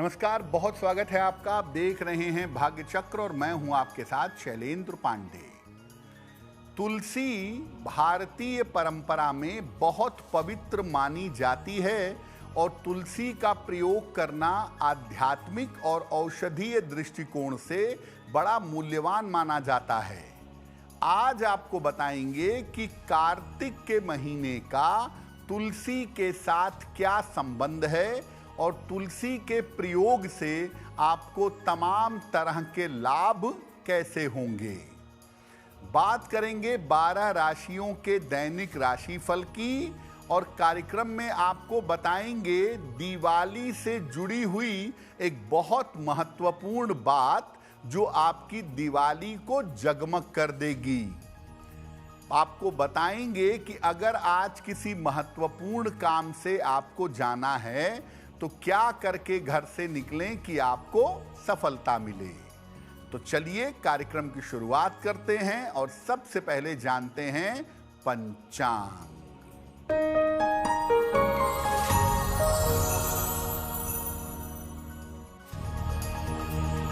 नमस्कार, बहुत स्वागत है आपका। आप देख रहे हैं भाग्य चक्र और मैं हूं आपके साथ शैलेंद्र पांडे। तुलसी भारतीय परंपरा में बहुत पवित्र मानी जाती है और तुलसी का प्रयोग करना आध्यात्मिक और औषधीय दृष्टिकोण से बड़ा मूल्यवान माना जाता है। आज आपको बताएंगे कि कार्तिक के महीने का तुलसी के साथ क्या संबंध है और तुलसी के प्रयोग से आपको तमाम तरह के लाभ कैसे होंगे। बात करेंगे 12 राशियों के दैनिक राशिफल की और कार्यक्रम में आपको बताएंगे दिवाली से जुड़ी हुई एक बहुत महत्वपूर्ण बात जो आपकी दिवाली को जगमग कर देगी। आपको बताएंगे कि अगर आज किसी महत्वपूर्ण काम से आपको जाना है तो क्या करके घर से निकलें कि आपको सफलता मिले। तो चलिए कार्यक्रम की शुरुआत करते हैं और सबसे पहले जानते हैं पंचांग।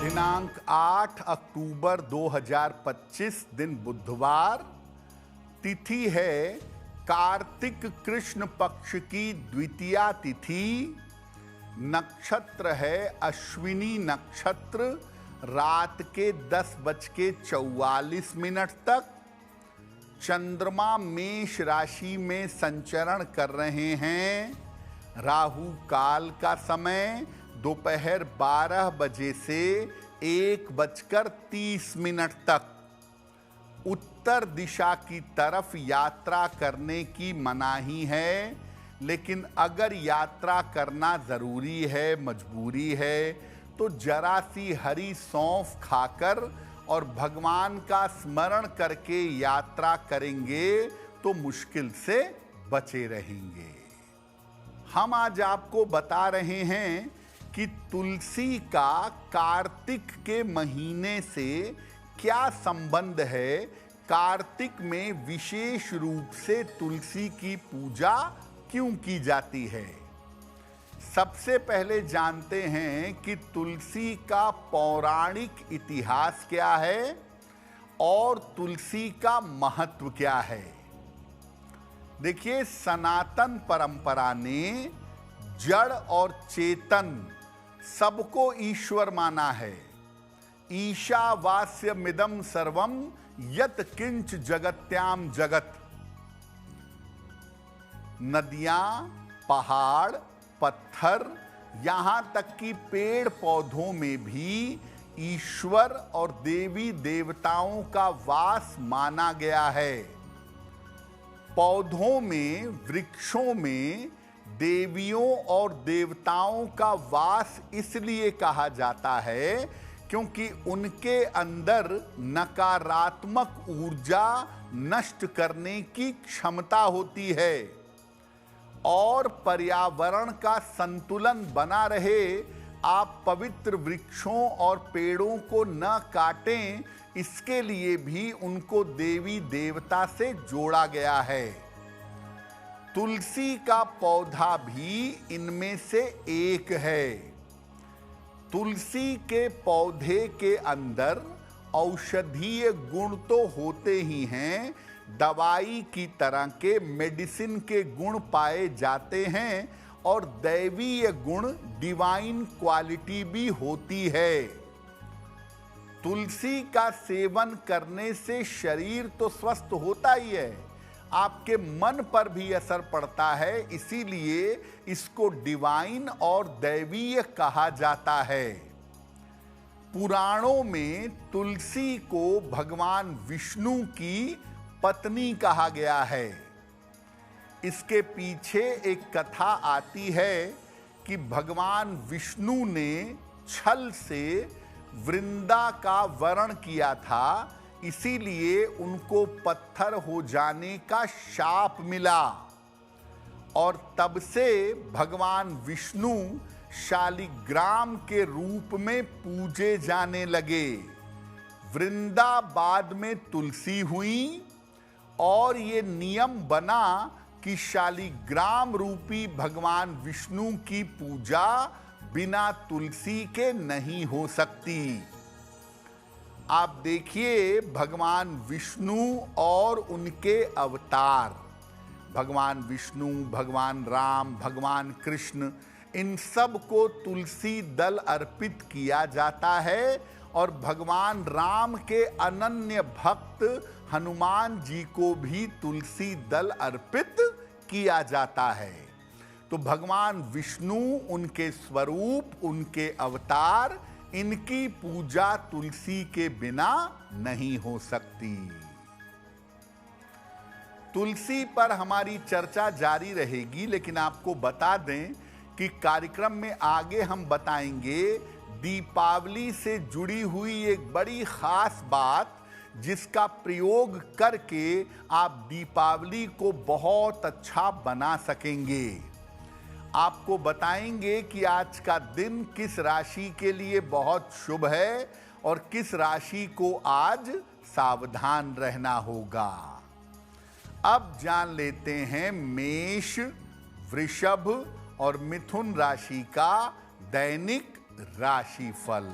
दिनांक 8 अक्टूबर 2025 दिन बुधवार, तिथि है कार्तिक कृष्ण पक्ष की द्वितीया तिथि, नक्षत्र है अश्विनी नक्षत्र, रात के 10:44 तक। चंद्रमा मेष राशि में संचरण कर रहे हैं। राहु काल का समय दोपहर 12 बजे से 1:30 तक। उत्तर दिशा की तरफ यात्रा करने की मनाही है, लेकिन अगर यात्रा करना ज़रूरी है, मजबूरी है, तो जरा सी हरी सौंफ खाकर और भगवान का स्मरण करके यात्रा करेंगे तो मुश्किल से बचे रहेंगे। हम आज आपको बता रहे हैं कि तुलसी का कार्तिक के महीने से क्या संबंध है। कार्तिक में विशेष रूप से तुलसी की पूजा क्यों की जाती है। सबसे पहले जानते हैं कि तुलसी का पौराणिक इतिहास क्या है और तुलसी का महत्व क्या है। देखिए, सनातन परंपरा ने जड़ और चेतन सबको ईश्वर माना है। ईशावास्यमिदं सर्वं यत् किंच जगत्याम जगत। नदियां, पहाड़, पत्थर, यहां तक कि पेड़ पौधों में भी ईश्वर और देवी देवताओं का वास माना गया है। पौधों में, वृक्षों में देवियों और देवताओं का वास इसलिए कहा जाता है क्योंकि उनके अंदर नकारात्मक ऊर्जा नष्ट करने की क्षमता होती है और पर्यावरण का संतुलन बना रहे। आप पवित्र वृक्षों और पेड़ों को न काटें, इसके लिए भी उनको देवी देवता से जोड़ा गया है। तुलसी का पौधा भी इनमें से एक है। तुलसी के पौधे के अंदर औषधीय गुण तो होते ही हैं, दवाई की तरह के मेडिसिन के गुण पाए जाते हैं और दैवीय गुण, डिवाइन क्वालिटी भी होती है। तुलसी का सेवन करने से शरीर तो स्वस्थ होता ही है, आपके मन पर भी असर पड़ता है, इसीलिए इसको डिवाइन और दैवीय कहा जाता है। पुराणों में तुलसी को भगवान विष्णु की पत्नी कहा गया है। इसके पीछे एक कथा आती है कि भगवान विष्णु ने छल से वृंदा का वरण किया था, इसीलिए उनको पत्थर हो जाने का शाप मिला और तब से भगवान विष्णु शालिग्राम के रूप में पूजे जाने लगे। वृंदा बाद में तुलसी हुई और ये नियम बना कि शालिग्राम रूपी भगवान विष्णु की पूजा बिना तुलसी के नहीं हो सकती। आप देखिए भगवान विष्णु और उनके अवतार, भगवान विष्णु, भगवान राम, भगवान कृष्ण, इन सब को तुलसी दल अर्पित किया जाता है। और भगवान राम के अनन्य भक्त हनुमान जी को भी तुलसी दल अर्पित किया जाता है। तो भगवान विष्णु, उनके स्वरूप, उनके अवतार, इनकी पूजा तुलसी के बिना नहीं हो सकती। तुलसी पर हमारी चर्चा जारी रहेगी, लेकिन आपको बता दें कि कार्यक्रम में आगे हम बताएंगे दीपावली से जुड़ी हुई एक बड़ी खास बात, जिसका प्रयोग करके आप दीपावली को बहुत अच्छा बना सकेंगे। आपको बताएंगे कि आज का दिन किस राशि के लिए बहुत शुभ है और किस राशि को आज सावधान रहना होगा। अब जान लेते हैं मेष, वृषभ और मिथुन राशि का दैनिक राशिफल।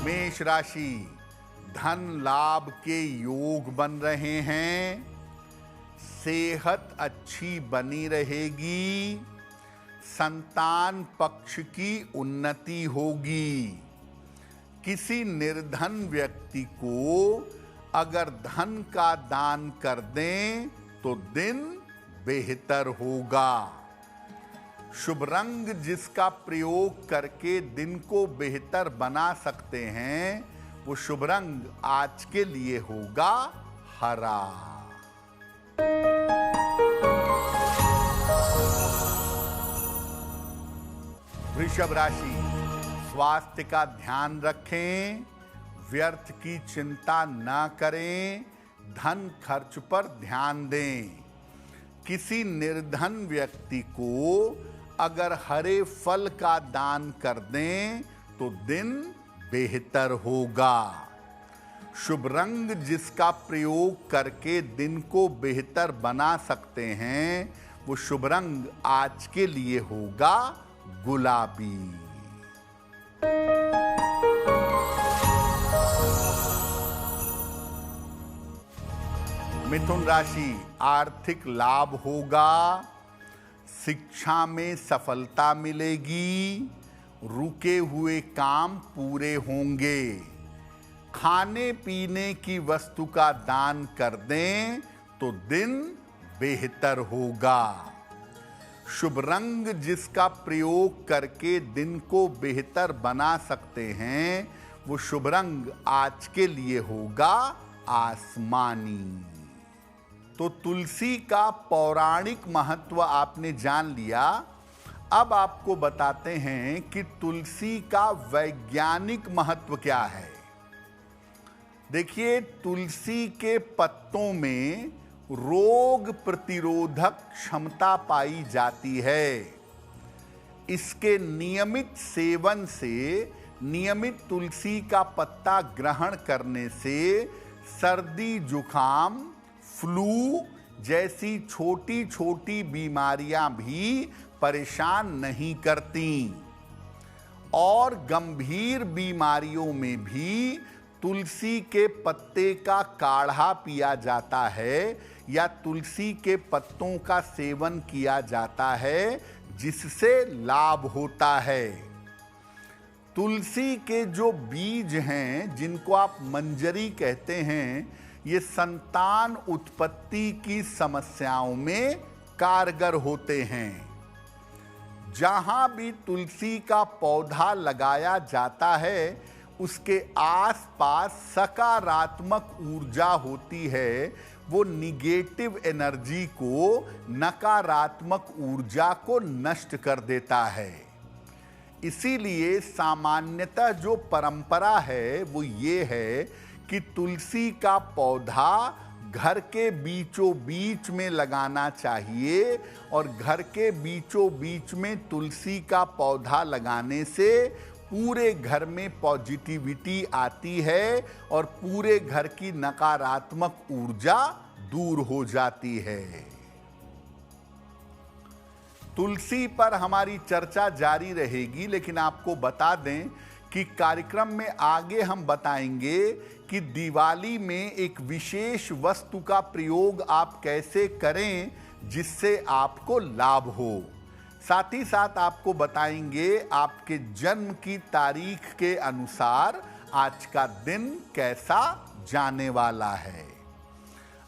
मेष राशि, धन लाभ के योग बन रहे हैं, सेहत अच्छी बनी रहेगी, संतान पक्ष की उन्नति होगी। किसी निर्धन व्यक्ति को अगर धन का दान कर दें तो दिन बेहतर होगा। शुभ रंग जिसका प्रयोग करके दिन को बेहतर बना सकते हैं, वो शुभ रंग आज के लिए होगा हरा। वृषभ राशि, स्वास्थ्य का ध्यान रखें, व्यर्थ की चिंता न करें, धन खर्च पर ध्यान दें। किसी निर्धन व्यक्ति को अगर हरे फल का दान कर दें तो दिन बेहतर होगा। शुभ रंग जिसका प्रयोग करके दिन को बेहतर बना सकते हैं, वो शुभ रंग आज के लिए होगा गुलाबी। मिथुन राशि, आर्थिक लाभ होगा, शिक्षा में सफलता मिलेगी, रुके हुए काम पूरे होंगे। खाने पीने की वस्तु का दान कर दें तो दिन बेहतर होगा। शुभ रंग जिसका प्रयोग करके दिन को बेहतर बना सकते हैं, वो शुभ रंग आज के लिए होगा आसमानी। तो तुलसी का पौराणिक महत्व आपने जान लिया। अब आपको बताते हैं कि तुलसी का वैज्ञानिक महत्व क्या है। देखिए, तुलसी के पत्तों में रोग प्रतिरोधक क्षमता पाई जाती है। इसके नियमित सेवन से, नियमित तुलसी का पत्ता ग्रहण करने से सर्दी, जुखाम, फ्लू जैसी छोटी छोटी बीमारियां भी परेशान नहीं करती। और गंभीर बीमारियों में भी तुलसी के पत्ते का काढ़ा पिया जाता है या तुलसी के पत्तों का सेवन किया जाता है, जिससे लाभ होता है। तुलसी के जो बीज हैं, जिनको आप मंजरी कहते हैं, ये संतान उत्पत्ति की समस्याओं में कारगर होते हैं। जहां भी तुलसी का पौधा लगाया जाता है, उसके आसपास सकारात्मक ऊर्जा होती है। वो निगेटिव एनर्जी को, नकारात्मक ऊर्जा को नष्ट कर देता है। इसीलिए सामान्यतः जो परंपरा है वो ये है कि तुलसी का पौधा घर के बीचों बीच में लगाना चाहिए। और घर के बीचों बीच में तुलसी का पौधा लगाने से पूरे घर में पॉजिटिविटी आती है और पूरे घर की नकारात्मक ऊर्जा दूर हो जाती है। तुलसी पर हमारी चर्चा जारी रहेगी, लेकिन आपको बता दें कि कार्यक्रम में आगे हम बताएंगे कि दिवाली में एक विशेष वस्तु का प्रयोग आप कैसे करें जिससे आपको लाभ हो। साथ ही साथ आपको बताएंगे आपके जन्म की तारीख के अनुसार आज का दिन कैसा जाने वाला है।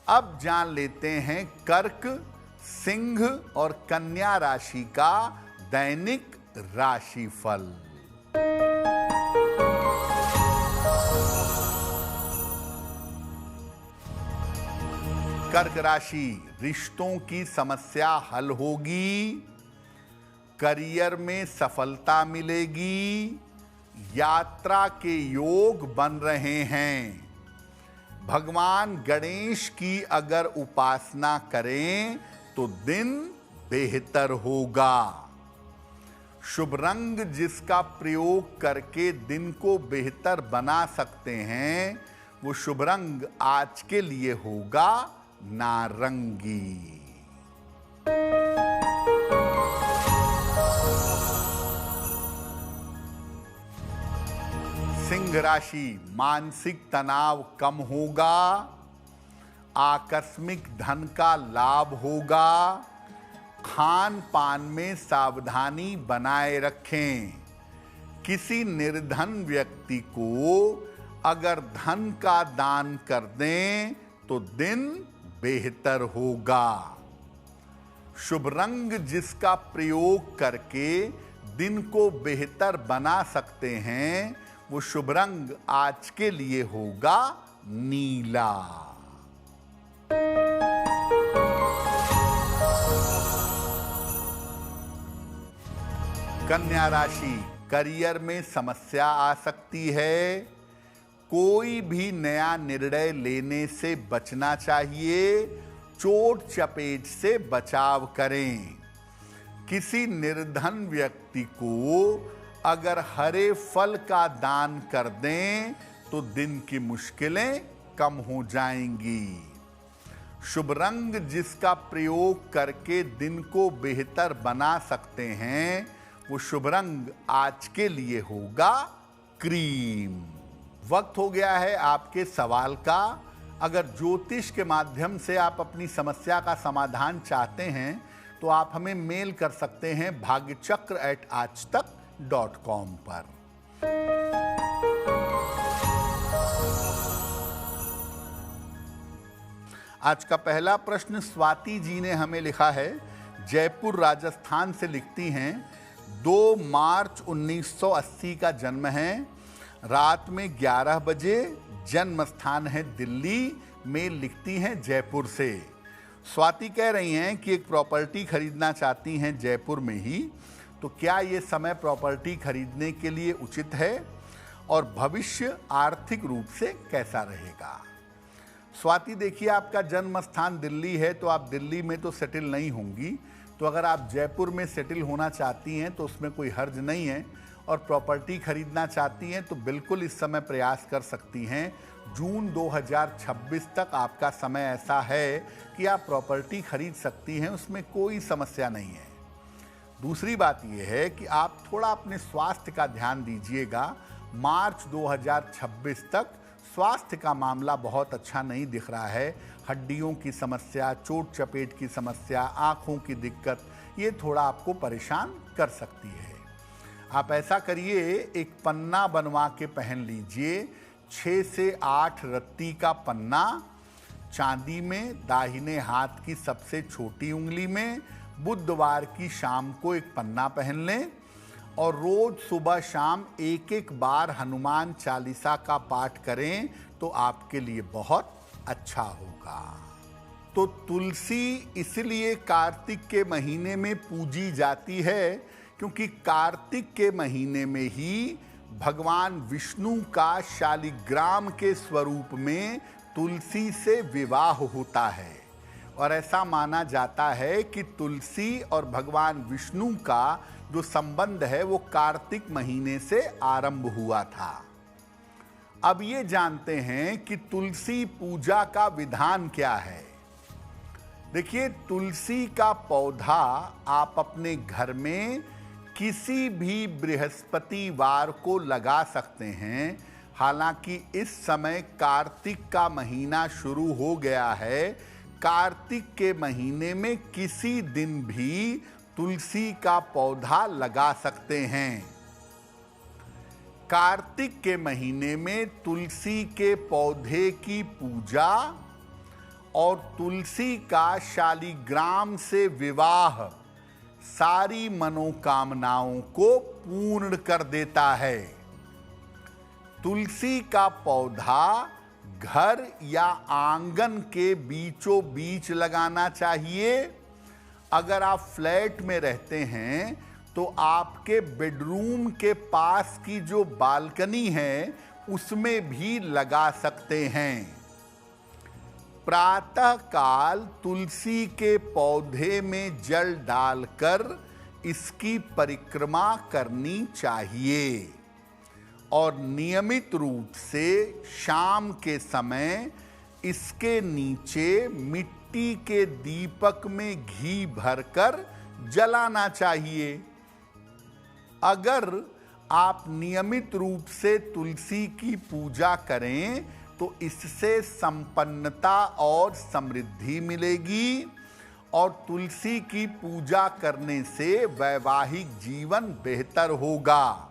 अब जान लेते हैं कर्क, सिंह और कन्या राशि का दैनिक राशिफल। कर्क राशि, रिश्तों की समस्या हल होगी, करियर में सफलता मिलेगी, यात्रा के योग बन रहे हैं। भगवान गणेश की अगर उपासना करें तो दिन बेहतर होगा। शुभ रंग जिसका प्रयोग करके दिन को बेहतर बना सकते हैं वो शुभ रंग आज के लिए होगा नारंगी। सिंह राशि, मानसिक तनाव कम होगा, आकस्मिक धन का लाभ होगा, खान पान में सावधानी बनाए रखें। किसी निर्धन व्यक्ति को अगर धन का दान कर दें तो दिन बेहतर होगा। शुभ रंग जिसका प्रयोग करके दिन को बेहतर बना सकते हैं वो शुभ रंग आज के लिए होगा नीला। कन्या राशि, करियर में समस्या आ सकती है, कोई भी नया निर्णय लेने से बचना चाहिए, चोट चपेट से बचाव करें। किसी निर्धन व्यक्ति को अगर हरे फल का दान कर दें तो दिन की मुश्किलें कम हो जाएंगी। शुभ रंग जिसका प्रयोग करके दिन को बेहतर बना सकते हैं वो शुभ रंग आज के लिए होगा क्रीम। वक्त हो गया है आपके सवाल का। अगर ज्योतिष के माध्यम से आप अपनी समस्या का समाधान चाहते हैं तो आप हमें मेल कर सकते हैं bhagyachakra@aajtak.com पर। आज का पहला प्रश्न स्वाति जी ने हमें लिखा है, जयपुर राजस्थान से लिखती हैं। 2 मार्च 1980 का जन्म है, रात में 11 बजे, जन्म स्थान है दिल्ली में, लिखती हैं जयपुर से। स्वाति कह रही हैं कि एक प्रॉपर्टी खरीदना चाहती हैं जयपुर में ही, तो क्या ये समय प्रॉपर्टी खरीदने के लिए उचित है और भविष्य आर्थिक रूप से कैसा रहेगा। स्वाति देखिए, आपका जन्म स्थान दिल्ली है तो आप दिल्ली में तो सेटल नहीं होंगी, तो अगर आप जयपुर में सेटल होना चाहती हैं तो उसमें कोई हर्ज नहीं है, और प्रॉपर्टी खरीदना चाहती हैं तो बिल्कुल इस समय प्रयास कर सकती हैं। जून 2026 तक आपका समय ऐसा है कि आप प्रॉपर्टी खरीद सकती हैं, उसमें कोई समस्या नहीं है। दूसरी बात यह है कि आप थोड़ा अपने स्वास्थ्य का ध्यान दीजिएगा। मार्च 2026 तक स्वास्थ्य का मामला बहुत अच्छा नहीं दिख रहा है। हड्डियों की समस्या, चोट चपेट की समस्या, आँखों की दिक्कत, ये थोड़ा आपको परेशान कर सकती है। आप ऐसा करिए, एक पन्ना बनवा के पहन लीजिए, 6 से 8 रत्ती का पन्ना, चांदी में, दाहिने हाथ की सबसे छोटी उंगली में। बुधवार की शाम को एक पन्ना पहन लें और रोज सुबह शाम एक बार हनुमान चालीसा का पाठ करें तो आपके लिए बहुत अच्छा होगा। तो तुलसी इसलिए कार्तिक के महीने में पूजी जाती है क्योंकि कार्तिक के महीने में ही भगवान विष्णु का शालिग्राम के स्वरूप में तुलसी से विवाह होता है, और ऐसा माना जाता है कि तुलसी और भगवान विष्णु का जो संबंध है वो कार्तिक महीने से आरंभ हुआ था। अब ये जानते हैं कि तुलसी पूजा का विधान क्या है। देखिए, तुलसी का पौधा आप अपने घर में किसी भी बृहस्पतिवार को लगा सकते हैं। हालांकि इस समय कार्तिक का महीना शुरू हो गया है। कार्तिक के महीने में किसी दिन भी तुलसी का पौधा लगा सकते हैं। कार्तिक के महीने में तुलसी के पौधे की पूजा और तुलसी का शालिग्राम से विवाह सारी मनोकामनाओं को पूर्ण कर देता है। तुलसी का पौधा घर या आंगन के बीचों बीच लगाना चाहिए। अगर आप फ्लैट में रहते हैं तो आपके बेडरूम के पास की जो बालकनी है उसमें भी लगा सकते हैं। प्रातः काल तुलसी के पौधे में जल डालकर इसकी परिक्रमा करनी चाहिए और नियमित रूप से शाम के समय इसके नीचे मिट्टी के दीपक में घी भरकर जलाना चाहिए। अगर आप नियमित रूप से तुलसी की पूजा करें तो इससे संपन्नता और समृद्धि मिलेगी और तुलसी की पूजा करने से वैवाहिक जीवन बेहतर होगा।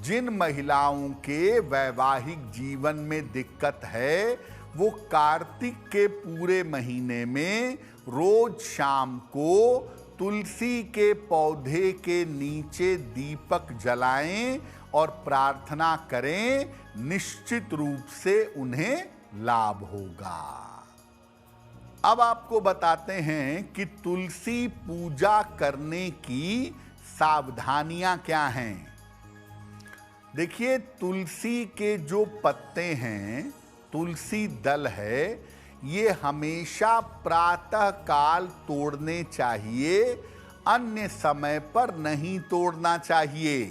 जिन महिलाओं के वैवाहिक जीवन में दिक्कत है वो कार्तिक के पूरे महीने में रोज शाम को तुलसी के पौधे के नीचे दीपक जलाएं और प्रार्थना करें, निश्चित रूप से उन्हें लाभ होगा। अब आपको बताते हैं कि तुलसी पूजा करने की सावधानियां क्या हैं। देखिए, तुलसी के जो पत्ते हैं, तुलसी दल है, ये हमेशा प्रातः काल तोड़ने चाहिए, अन्य समय पर नहीं तोड़ना चाहिए।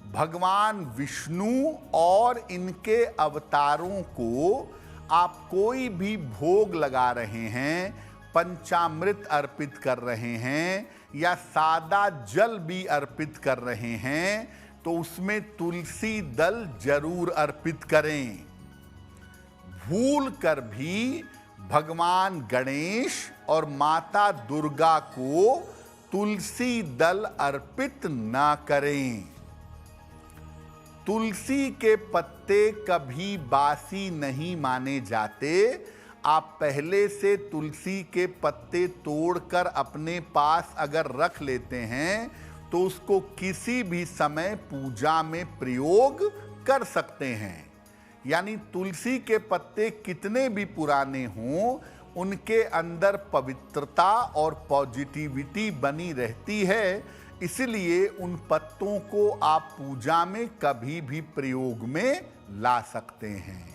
भगवान विष्णु और इनके अवतारों को आप कोई भी भोग लगा रहे हैं, पंचामृत अर्पित कर रहे हैं या सादा जल भी अर्पित कर रहे हैं तो उसमें तुलसी दल जरूर अर्पित करें। भूल कर भी भगवान गणेश और माता दुर्गा को तुलसी दल अर्पित ना करें। तुलसी के पत्ते कभी बासी नहीं माने जाते। आप पहले से तुलसी के पत्ते तोड़कर अपने पास अगर रख लेते हैं तो उसको किसी भी समय पूजा में प्रयोग कर सकते हैं। यानी तुलसी के पत्ते कितने भी पुराने हों, उनके अंदर पवित्रता और पॉजिटिविटी बनी रहती है, इसलिए उन पत्तों को आप पूजा में कभी भी प्रयोग में ला सकते हैं।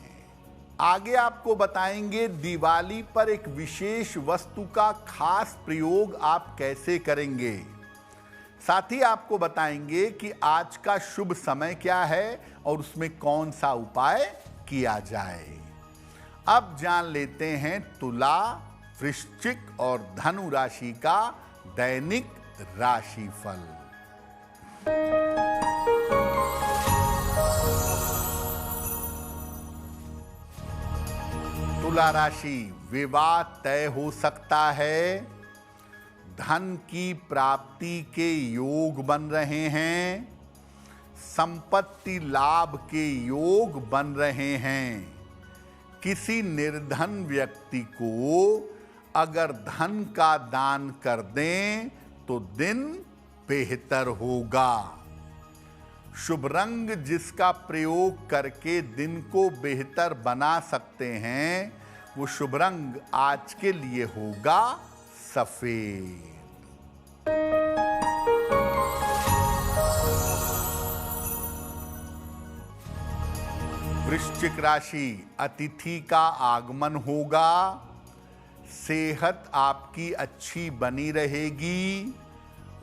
आगे आपको बताएंगे दिवाली पर एक विशेष वस्तु का खास प्रयोग आप कैसे करेंगे। साथ ही आपको बताएंगे कि आज का शुभ समय क्या है और उसमें कौन सा उपाय किया जाए। अब जान लेते हैं तुला, वृश्चिक और धनु राशि का दैनिक राशिफल। तुला राशि, विवाह तय हो सकता है, धन की प्राप्ति के योग बन रहे हैं, संपत्ति लाभ के योग बन रहे हैं। किसी निर्धन व्यक्ति को अगर धन का दान कर दें तो दिन बेहतर होगा। शुभ रंग जिसका प्रयोग करके दिन को बेहतर बना सकते हैं वो शुभ रंग आज के लिए होगा सफेद। वृश्चिक राशि, अतिथि का आगमन होगा, सेहत आपकी अच्छी बनी रहेगी,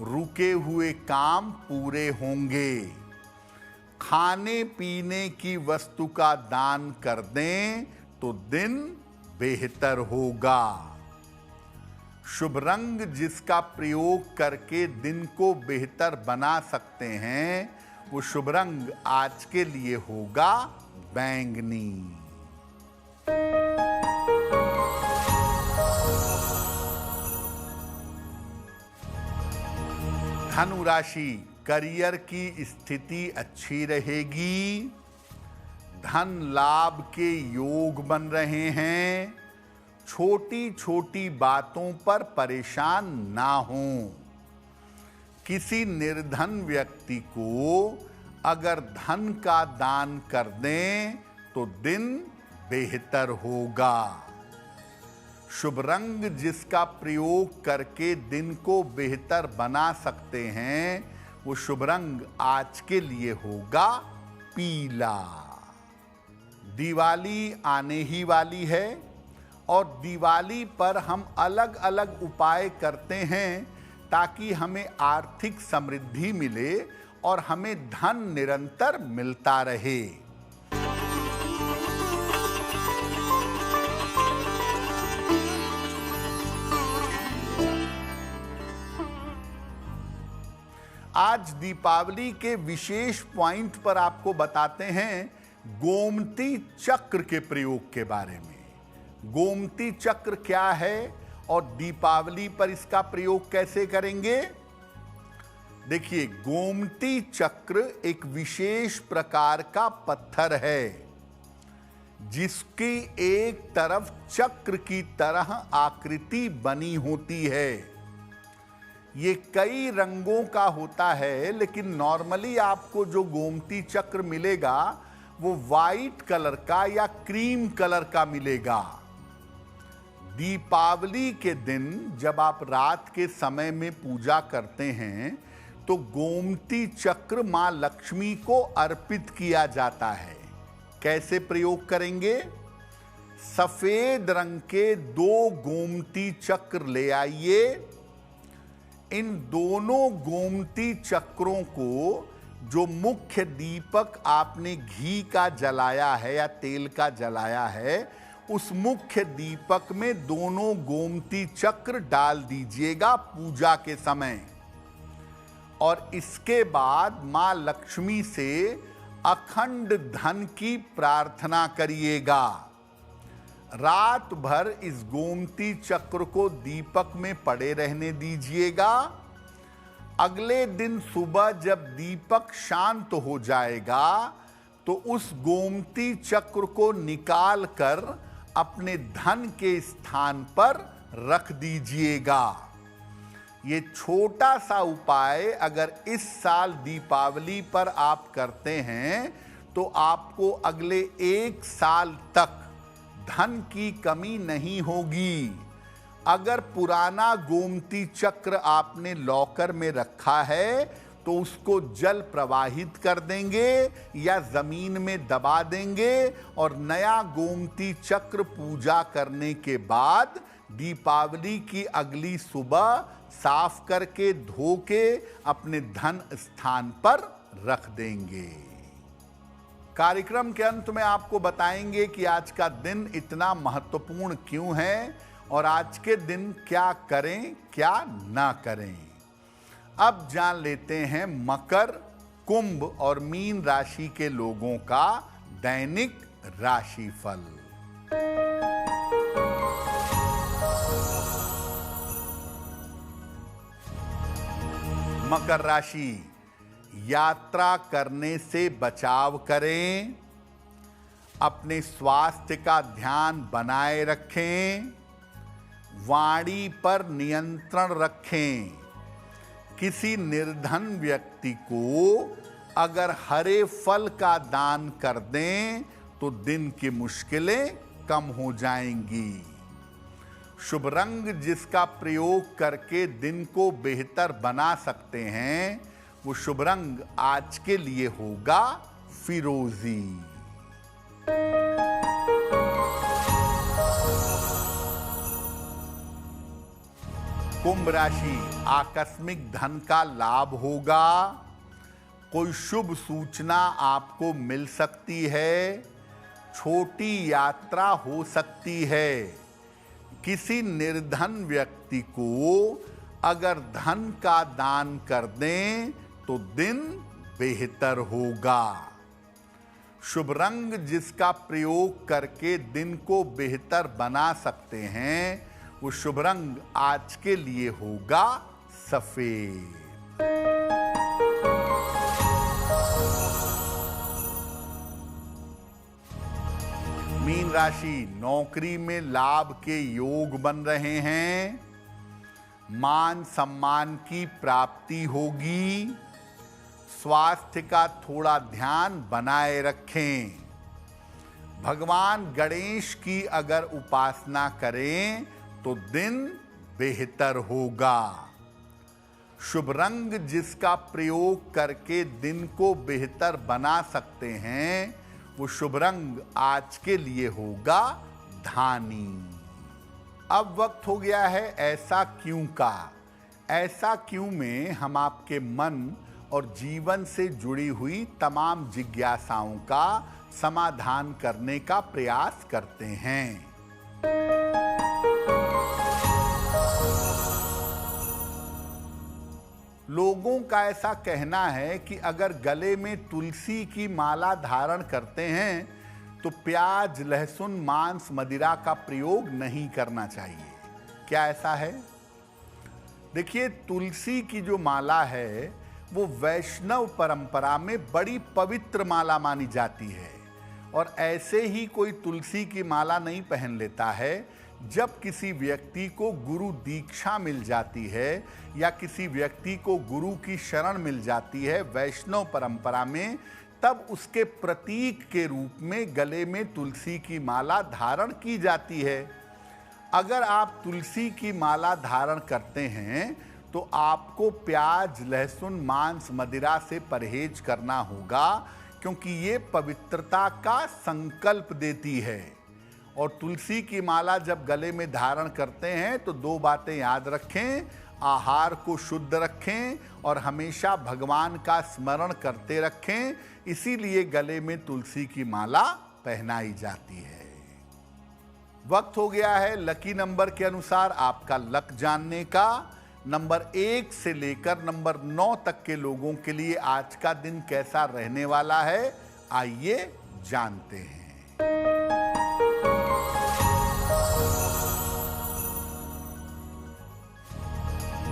रुके हुए काम पूरे होंगे। खाने पीने की वस्तु का दान कर दें तो दिन बेहतर होगा। शुभ रंग जिसका प्रयोग करके दिन को बेहतर बना सकते हैं, वो शुभ रंग आज के लिए होगा बैंगनी। धनु राशि, करियर की स्थिति अच्छी रहेगी। धन लाभ के योग बन रहे हैं। छोटी छोटी बातों पर परेशान ना हों। किसी निर्धन व्यक्ति को अगर धन का दान कर दें तो दिन बेहतर होगा। शुभ रंग जिसका प्रयोग करके दिन को बेहतर बना सकते हैं, वो शुभ रंग आज के लिए होगा पीला। दिवाली आने ही वाली है और दिवाली पर हम अलग अलग उपाय करते हैं ताकि हमें आर्थिक समृद्धि मिले और हमें धन निरंतर मिलता रहे। आज दीपावली के विशेष पॉइंट पर आपको बताते हैं गोमती चक्र के प्रयोग के बारे में। गोमती चक्र क्या है और दीपावली पर इसका प्रयोग कैसे करेंगे? देखिए, गोमती चक्र एक विशेष प्रकार का पत्थर है जिसकी एक तरफ चक्र की तरह आकृति बनी होती है। ये कई रंगों का होता है, लेकिन नॉर्मली आपको जो गोमती चक्र मिलेगा वो वाइट कलर का या क्रीम कलर का मिलेगा। दीपावली के दिन जब आप रात के समय में पूजा करते हैं तो गोमती चक्र मां लक्ष्मी को अर्पित किया जाता है। कैसे प्रयोग करेंगे? सफेद रंग के 2 गोमती चक्र ले आइए। इन दोनों गोमती चक्रों को जो मुख्य दीपक आपने घी का जलाया है या तेल का जलाया है, उस मुख्य दीपक में दोनों गोमती चक्र डाल दीजिएगा पूजा के समय। और इसके बाद मां लक्ष्मी से अखंड धन की प्रार्थना करिएगा। रात भर इस गोमती चक्र को दीपक में पड़े रहने दीजिएगा। अगले दिन सुबह जब दीपक शांत हो जाएगा तो उस गोमती चक्र को निकाल कर अपने धन के स्थान पर रख दीजिएगा। ये छोटा सा उपाय अगर इस साल दीपावली पर आप करते हैं तो आपको अगले 1 साल तक धन की कमी नहीं होगी। अगर पुराना गोमती चक्र आपने लॉकर में रखा है तो उसको जल प्रवाहित कर देंगे या जमीन में दबा देंगे और नया गोमती चक्र पूजा करने के बाद दीपावली की अगली सुबह साफ करके धो के अपने धन स्थान पर रख देंगे। कार्यक्रम के अंत में आपको बताएंगे कि आज का दिन इतना महत्वपूर्ण क्यों है और आज के दिन क्या करें क्या ना करें। अब जान लेते हैं मकर, कुंभ और मीन राशि के लोगों का दैनिक राशिफल। मकर राशि, यात्रा करने से बचाव करें। अपने स्वास्थ्य का ध्यान बनाए रखें। वाणी पर नियंत्रण रखें। किसी निर्धन व्यक्ति को अगर हरे फल का दान कर दें तो दिन की मुश्किलें कम हो जाएंगी। शुभ रंग जिसका प्रयोग करके दिन को बेहतर बना सकते हैं, वो शुभ रंग आज के लिए होगा फिरोजी। कुंभ राशि, आकस्मिक धन का लाभ होगा। कोई शुभ सूचना आपको मिल सकती है। छोटी यात्रा हो सकती है। किसी निर्धन व्यक्ति को अगर धन का दान कर दें तो दिन बेहतर होगा। शुभ रंग जिसका प्रयोग करके दिन को बेहतर बना सकते हैं, वो शुभ रंग आज के लिए होगा सफेद। मीन राशि, नौकरी में लाभ के योग बन रहे हैं। मान सम्मान की प्राप्ति होगी। स्वास्थ्य का थोड़ा ध्यान बनाए रखें। भगवान गणेश की अगर उपासना करें तो दिन बेहतर होगा। शुभ रंग जिसका प्रयोग करके दिन को बेहतर बना सकते हैं, वो शुभ रंग आज के लिए होगा धानी। अब वक्त हो गया है ऐसा क्यों का। ऐसा क्यों में हम आपके मन और जीवन से जुड़ी हुई तमाम जिज्ञासाओं का समाधान करने का प्रयास करते हैं। लोगों का ऐसा कहना है कि अगर गले में तुलसी की माला धारण करते हैं तो प्याज, लहसुन, मांस, मदिरा का प्रयोग नहीं करना चाहिए। क्या ऐसा है? देखिए, तुलसी की जो माला है वो वैष्णव परंपरा में बड़ी पवित्र माला मानी जाती है। और ऐसे ही कोई तुलसी की माला नहीं पहन लेता है। जब किसी व्यक्ति को गुरु दीक्षा मिल जाती है या किसी व्यक्ति को गुरु की शरण मिल जाती है वैष्णव परंपरा में, तब उसके प्रतीक के रूप में गले में तुलसी की माला धारण की जाती है। अगर आप तुलसी की माला धारण करते हैं तो आपको प्याज, लहसुन, मांस, मदिरा से परहेज करना होगा, क्योंकि ये पवित्रता का संकल्प देती है। और तुलसी की माला जब गले में धारण करते हैं तो दो बातें याद रखें। आहार को शुद्ध रखें और हमेशा भगवान का स्मरण करते रखें। इसीलिए गले में तुलसी की माला पहनाई जाती है। वक्त हो गया है लकी नंबर के अनुसार आपका लक जानने का। नंबर 1 से लेकर नंबर 9 तक के लोगों के लिए आज का दिन कैसा रहने वाला है, आइए जानते हैं।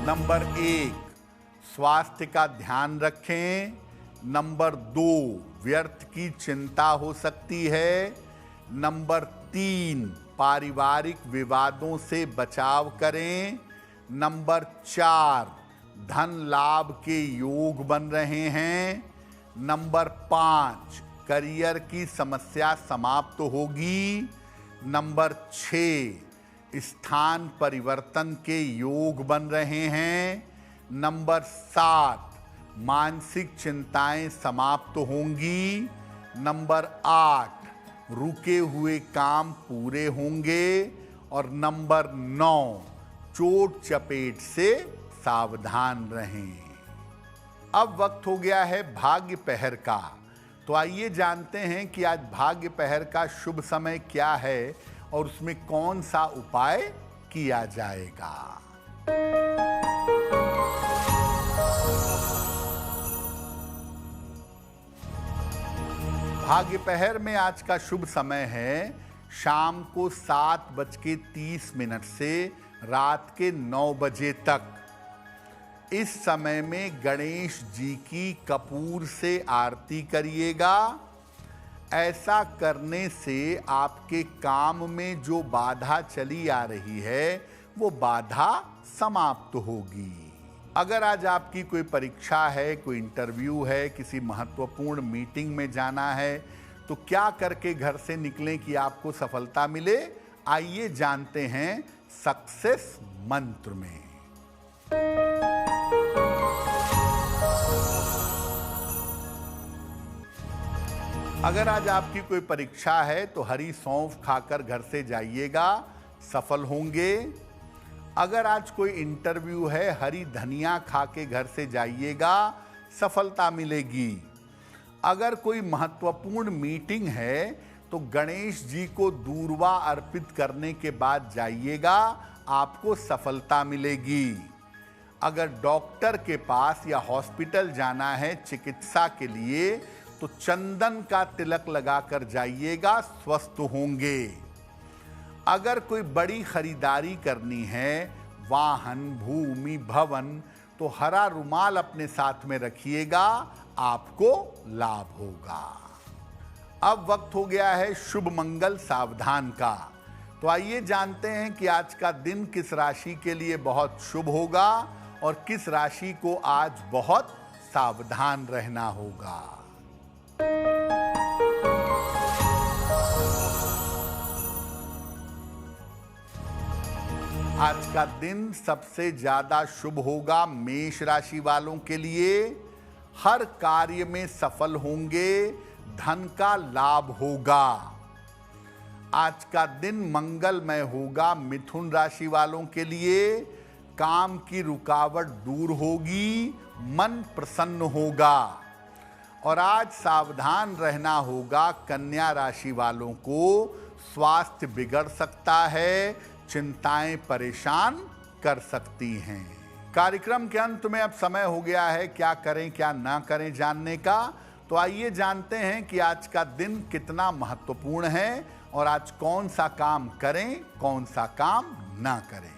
नंबर 1, स्वास्थ्य का ध्यान रखें। नंबर 2, व्यर्थ की चिंता हो सकती है। नंबर 3, पारिवारिक विवादों से बचाव करें। नंबर 4, धन लाभ के योग बन रहे हैं। नंबर 5, करियर की समस्या समाप्त होगी। नंबर 6, स्थान परिवर्तन के योग बन रहे हैं। नंबर 7, मानसिक चिंताएं समाप्त होंगी। नंबर 8, रुके हुए काम पूरे होंगे। और नंबर 9, चोट चपेट से सावधान रहें। अब वक्त हो गया है भाग्य पहर का। तो आइए जानते हैं कि आज भाग्य पहर का शुभ समय क्या है और उसमें कौन सा उपाय किया जाएगा। भाग्य पहर में आज का शुभ समय है शाम को 7:30 से रात के 9 बजे तक। इस समय में गणेश जी की कपूर से आरती करिएगा। ऐसा करने से आपके काम में जो बाधा चली आ रही है वो बाधा समाप्त होगी। अगर आज आपकी कोई परीक्षा है, कोई इंटरव्यू है, किसी महत्वपूर्ण मीटिंग में जाना है, तो क्या करके घर से निकलें कि आपको सफलता मिले, आइए जानते हैं सक्सेस मंत्र में। अगर आज आपकी कोई परीक्षा है तो हरी सौंफ खाकर घर से जाइएगा, सफल होंगे। अगर आज कोई इंटरव्यू है, हरी धनिया खा के घर से जाइएगा, सफलता मिलेगी। अगर कोई महत्वपूर्ण मीटिंग है तो गणेश जी को दूर्वा अर्पित करने के बाद जाइएगा, आपको सफलता मिलेगी। अगर डॉक्टर के पास या हॉस्पिटल जाना है चिकित्सा के लिए तो चंदन का तिलक लगाकर जाइएगा, स्वस्थ होंगे। अगर कोई बड़ी खरीदारी करनी है, वाहन, भूमि, भवन, तो हरा रुमाल अपने साथ में रखिएगा, आपको लाभ होगा। अब वक्त हो गया है शुभ मंगल सावधान का। तो आइए जानते हैं कि आज का दिन किस राशि के लिए बहुत शुभ होगा और किस राशि को आज बहुत सावधान रहना होगा। आज का दिन सबसे ज्यादा शुभ होगा मेष राशि वालों के लिए। हर कार्य में सफल होंगे, धन का लाभ होगा। आज का दिन मंगलमय होगा मिथुन राशि वालों के लिए। काम की रुकावट दूर होगी, मन प्रसन्न होगा। और आज सावधान रहना होगा कन्या राशि वालों को। स्वास्थ्य बिगड़ सकता है, चिंताएं परेशान कर सकती हैं। कार्यक्रम के अंत में अब समय हो गया है क्या करें क्या ना करें जानने का। तो आइए जानते हैं कि आज का दिन कितना महत्वपूर्ण है और आज कौन सा काम करें, कौन सा काम ना करें।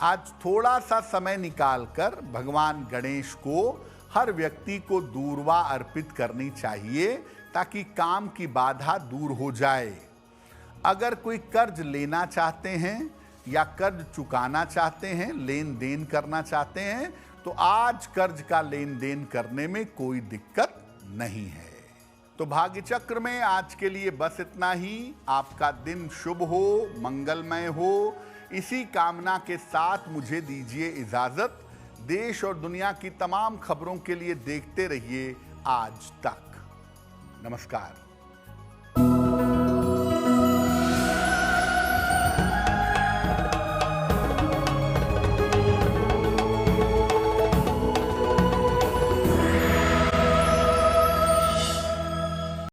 आज थोड़ा सा समय निकालकर भगवान गणेश को, हर व्यक्ति को दूर्वा अर्पित करनी चाहिए ताकि काम की बाधा दूर हो जाए। अगर कोई कर्ज लेना चाहते हैं या कर्ज चुकाना चाहते हैं, लेन देन करना चाहते हैं, तो आज कर्ज का लेन देन करने में कोई दिक्कत नहीं है। तो भाग्य चक्र में आज के लिए बस इतना ही। आपका दिन शुभ हो, मंगलमय हो, इसी कामना के साथ मुझे दीजिए इजाजत। देश और दुनिया की तमाम खबरों के लिए देखते रहिए आज तक। नमस्कार।